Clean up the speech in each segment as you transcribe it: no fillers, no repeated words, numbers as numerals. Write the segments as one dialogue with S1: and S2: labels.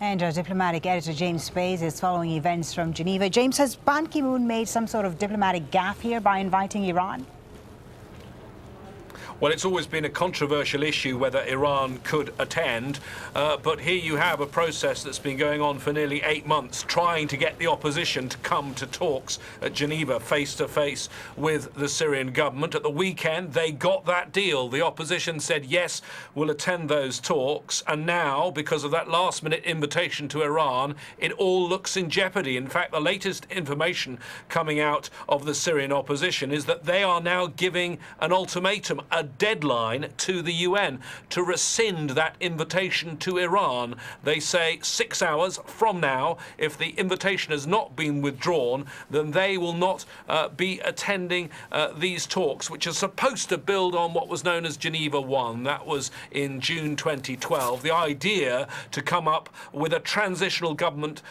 S1: And our diplomatic editor, James Space, is following events from Geneva. James, has Ban Ki-moon made some sort of diplomatic gaffe here by inviting Iran?
S2: Well, it's always been a controversial issue whether Iran could attend, but here you have a process that's been going on for nearly 8 months, trying to get the opposition to come to talks at Geneva face-to-face with the Syrian government. At the weekend, they got that deal. The opposition said, yes, we'll attend those talks, and now, because of that last-minute invitation to Iran, it all looks in jeopardy. In fact, the latest information coming out of the Syrian opposition is that they are now giving an ultimatum, a deadline to the UN to rescind that invitation to Iran. They say 6 hours from now, if the invitation has not been withdrawn, then they will not be attending these talks, which are supposed to build on what was known as Geneva 1. That was in June 2012. The idea to come up with a transitional government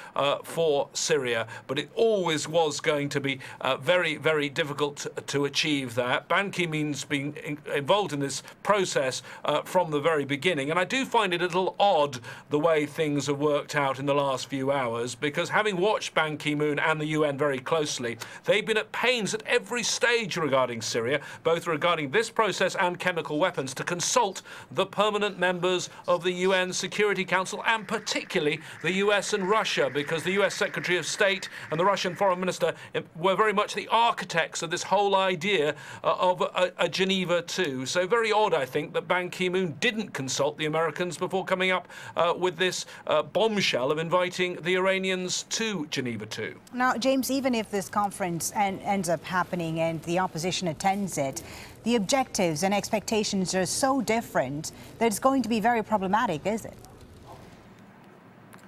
S2: for Syria, but it always was going to be very, very difficult to achieve that. Ban Ki-moon's been involved in this process from the very beginning, and I do find it a little odd the way things have worked out in the last few hours, because having watched Ban Ki-moon and the UN very closely, they've been at pains at every stage regarding Syria, both regarding this process and chemical weapons, to consult the permanent members of the UN Security Council, and particularly the US and Russia, because the US Secretary of State and the Russian Foreign Minister were very much the architects of this whole idea of a Geneva 2. So very odd, I think, that Ban Ki-moon didn't consult the Americans before coming up with this bombshell of inviting the Iranians to Geneva 2.
S1: Now, James, even if this conference ends up happening and the opposition attends it, the objectives and expectations are so different that it's going to be very problematic, is it?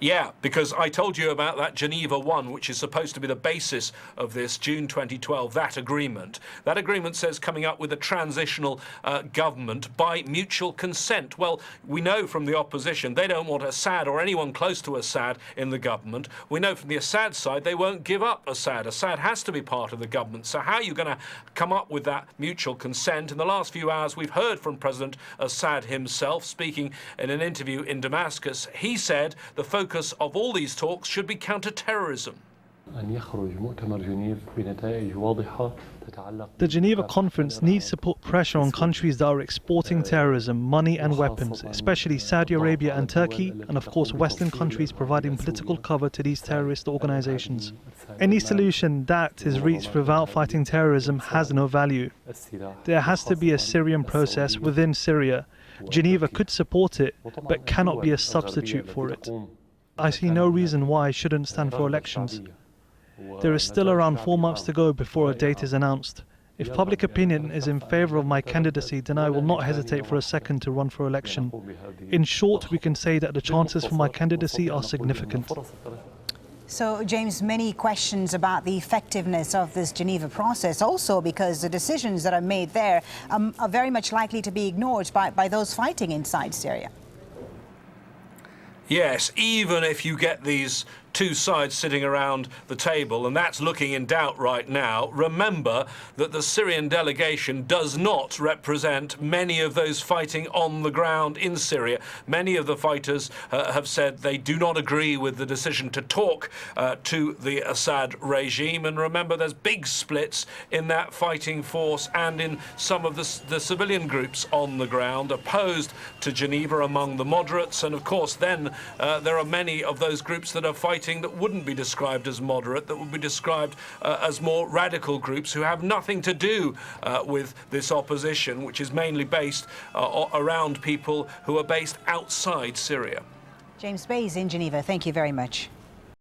S2: Yeah, because I told you about that Geneva 1, which is supposed to be the basis of this June 2012, that agreement. That agreement says coming up with a transitional government by mutual consent. Well, we know from the opposition they don't want Assad or anyone close to Assad in the government. We know from the Assad side they won't give up Assad. Assad has to be part of the government. So how are you going to come up with that mutual consent? In the last few hours, we've heard from President Assad himself speaking in an interview in Damascus. He said the focus of all these talks should be counter-terrorism.
S3: The Geneva conference needs to put pressure on countries that are exporting terrorism, money and weapons, especially Saudi Arabia and Turkey, and of course Western countries providing political cover to these terrorist organizations. Any solution that is reached without fighting terrorism has no value. There has to be a Syrian process within Syria. Geneva could support it, but cannot be a substitute for it. I see no reason why I shouldn't stand for elections. There is still around 4 months to go before a date is announced. If public opinion is in favour of my candidacy, then I will not hesitate for a second to run for election. In short, we can say that the chances for my candidacy are significant.
S1: So, James, many questions about the effectiveness of this Geneva process, also because the decisions that are made there are very much likely to be ignored by those fighting inside Syria.
S2: Yes, even if you get these two sides sitting around the table, and that's looking in doubt right now, remember that the Syrian delegation does not represent many of those fighting on the ground in Syria. Many of the fighters have said they do not agree with the decision to talk to the Assad regime. And remember, there's big splits in that fighting force and in some of the civilian groups on the ground opposed to Geneva among the moderates. And of course, then there are many of those groups that are fighting that wouldn't be described as moderate, that would be described as more radical groups who have nothing to do with this opposition, which is mainly based around people who are based outside Syria.
S1: James Space in Geneva, thank you very much.